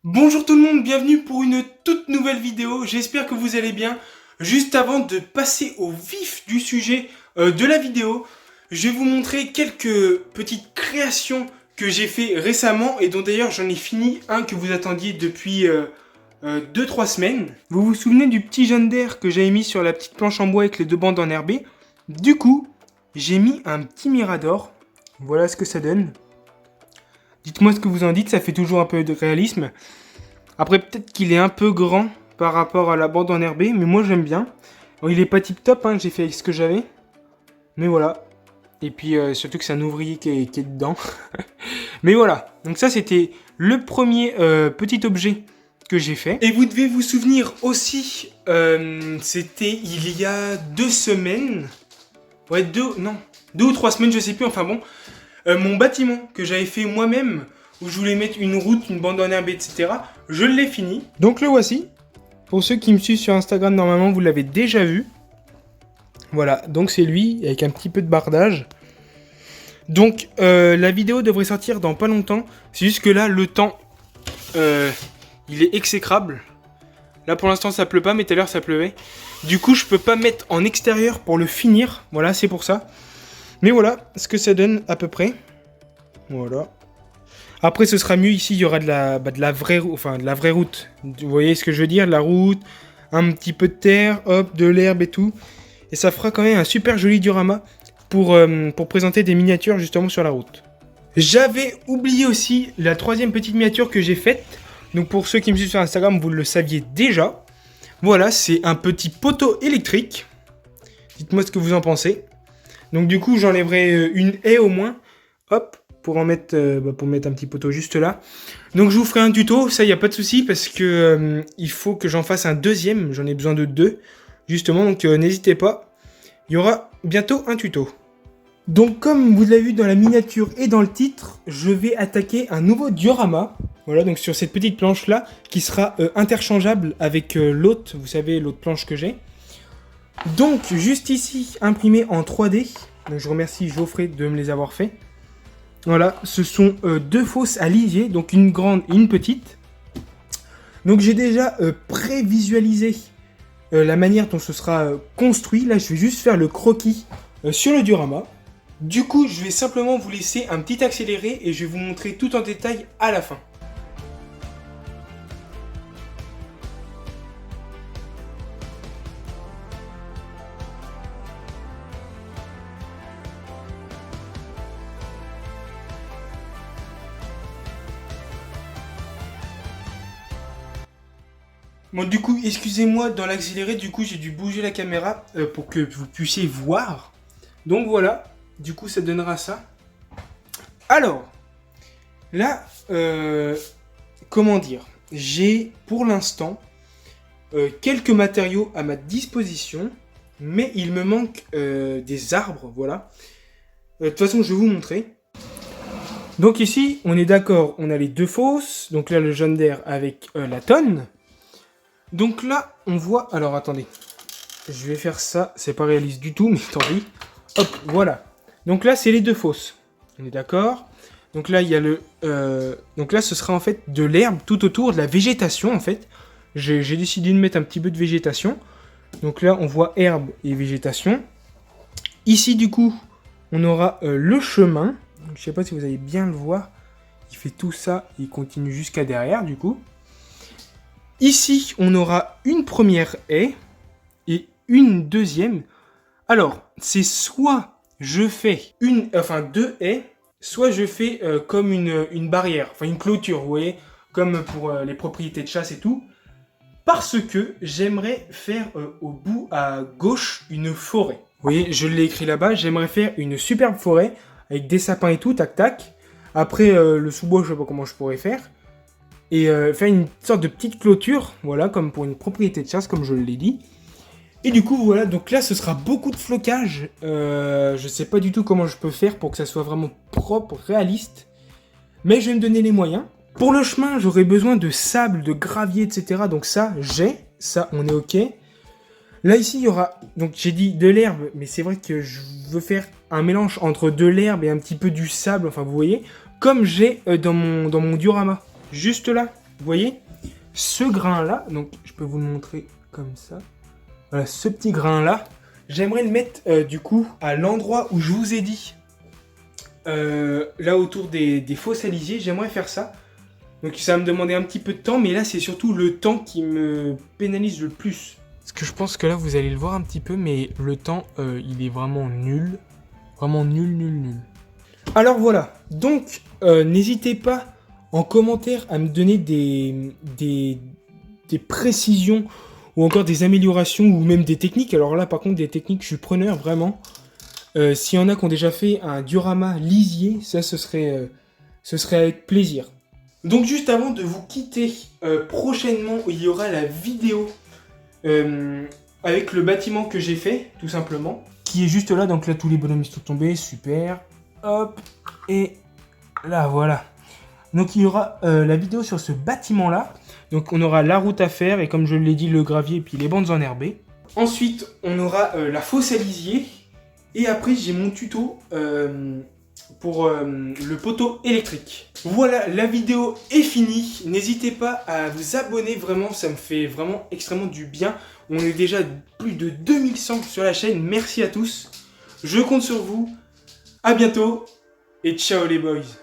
Bonjour tout le monde, bienvenue pour une toute nouvelle vidéo, j'espère que vous allez bien. Juste avant de passer au vif du sujet de la vidéo, je vais vous montrer quelques petites créations que j'ai fait récemment et dont d'ailleurs j'en ai fini un que vous attendiez depuis 2-3 semaines. Vous vous souvenez du petit jaune d'air que j'avais mis sur la petite planche en bois avec les deux bandes enherbées? Du coup, j'ai mis un petit mirador, voilà ce que ça donne. Dites-moi ce que vous en dites, ça fait toujours un peu de réalisme. Après, peut-être qu'il est un peu grand par rapport à la bande enherbée, mais moi j'aime bien. Bon, il est pas tip top, hein, j'ai fait avec ce que j'avais. Mais voilà. Et puis surtout que c'est un ouvrier qui est dedans. Mais voilà. Donc ça c'était le premier petit objet que j'ai fait. Et vous devez vous souvenir aussi, c'était il y a 2 semaines. Ouais, 2 ou 3 semaines, je sais plus, enfin bon. Mon bâtiment que j'avais fait moi-même, où je voulais mettre une route, une bande enherbée, etc. Je l'ai fini. Donc le voici. Pour ceux qui me suivent sur Instagram, normalement, vous l'avez déjà vu. Voilà, donc c'est lui, avec un petit peu de bardage. Donc la vidéo devrait sortir dans pas longtemps. C'est juste que là, le temps, il est exécrable. Là, pour l'instant, ça pleut pas, mais tout à l'heure, ça pleuvait. Du coup, je peux pas mettre en extérieur pour le finir. Voilà, c'est pour ça. Mais voilà ce que ça donne à peu près. Voilà. Après, ce sera mieux ici, il y aura de la vraie route. Vous voyez ce que je veux dire? La route, un petit peu de terre, hop, de l'herbe et tout. Et ça fera quand même un super joli diorama pour présenter des miniatures justement sur la route. J'avais oublié aussi la troisième petite miniature que j'ai faite. Donc pour ceux qui me suivent sur Instagram, vous le saviez déjà. Voilà, c'est un petit poteau électrique. Dites-moi ce que vous en pensez. Donc du coup, j'enlèverai une haie au moins. Hop, pour mettre un petit poteau juste là. Donc je vous ferai un tuto, ça y a pas de souci parce que il faut que j'en fasse un deuxième. J'en ai besoin de 2. Justement, donc n'hésitez pas. Il y aura bientôt un tuto. Donc comme vous l'avez vu dans la miniature et dans le titre, je vais attaquer un nouveau diorama. Voilà, donc sur cette petite planche là, qui sera interchangeable avec l'autre, vous savez, l'autre planche que j'ai. Donc, juste ici, imprimé en 3D. Donc, je remercie Geoffrey de me les avoir fait. Voilà, ce sont 2 fosses à lisier, donc une grande et une petite. Donc, j'ai déjà prévisualisé la manière dont ce sera construit. Là, je vais juste faire le croquis sur le diorama. Du coup, je vais simplement vous laisser un petit accéléré et je vais vous montrer tout en détail à la fin. Bon, du coup, excusez-moi, dans l'accéléré, du coup, j'ai dû bouger la caméra pour que vous puissiez voir. Donc voilà, du coup, ça donnera ça. Alors, là, comment dire? J'ai, pour l'instant, quelques matériaux à ma disposition, mais il me manque des arbres, voilà. De toute façon, je vais vous montrer. Donc ici, on est d'accord, on a les 2 fosses. Donc là, le jaune d'air avec la tonne. Donc là, on voit... Alors, attendez. Je vais faire ça. C'est pas réaliste du tout, mais tant pis. Hop, voilà. Donc là, c'est les 2 fosses. On est d'accord. Donc là, il y a le... Donc là, ce sera en fait de l'herbe tout autour, de la végétation, en fait. J'ai décidé de mettre un petit peu de végétation. Donc là, on voit herbe et végétation. Ici, du coup, on aura le chemin. Je sais pas si vous allez bien le voir. Il fait tout ça. Il continue jusqu'à derrière, du coup. Ici, on aura une première haie et une deuxième. Alors, c'est soit je fais 2 haies, soit je fais comme une barrière, enfin une clôture, vous voyez, comme pour les propriétés de chasse et tout. Parce que j'aimerais faire au bout à gauche une forêt. Vous voyez, je l'ai écrit là-bas, j'aimerais faire une superbe forêt avec des sapins et tout, tac tac. Après, le sous-bois, je sais pas comment je pourrais faire. Et faire une sorte de petite clôture, voilà, comme pour une propriété de chasse, comme je l'ai dit. Et du coup, voilà, donc là, ce sera beaucoup de flocage. Je sais pas du tout comment je peux faire pour que ça soit vraiment propre, réaliste. Mais je vais me donner les moyens. Pour le chemin, j'aurai besoin de sable, de gravier, etc. Donc ça, ça, on est OK. Là, ici, il y aura, donc j'ai dit de l'herbe, mais c'est vrai que je veux faire un mélange entre de l'herbe et un petit peu du sable, enfin, vous voyez, comme j'ai dans mon diorama. Juste là. Vous voyez, ce grain-là, donc je peux vous le montrer comme ça. Voilà, ce petit grain-là, j'aimerais le mettre du coup à l'endroit où je vous ai dit, là autour des faux salisiers, j'aimerais faire ça. Donc ça va me demander un petit peu de temps, mais là c'est surtout le temps qui me pénalise le plus. Parce que je pense que là vous allez le voir un petit peu, mais le temps il est vraiment nul. Vraiment nul. Alors voilà, donc n'hésitez pas en commentaire à me donner des précisions ou encore des améliorations ou même des techniques. Alors là par contre des techniques je suis preneur vraiment. S'il y en a qui ont déjà fait un diorama lisier, ça ce serait avec plaisir. Donc juste avant de vous quitter, prochainement il y aura la vidéo avec le bâtiment que j'ai fait, tout simplement. Qui est juste là, donc là tous les bonhommes sont tombés, super. Hop, et là voilà. Donc il y aura la vidéo sur ce bâtiment là. Donc on aura la route à faire et comme je l'ai dit le gravier et puis les bandes enherbées. Ensuite on aura la fosse à lisier. Et après j'ai mon tuto pour le poteau électrique. Voilà, la vidéo est finie. N'hésitez pas à vous abonner, vraiment, ça me fait vraiment extrêmement du bien. On est déjà plus de 2100 sur la chaîne, merci à tous. Je compte sur vous. À bientôt et ciao les boys.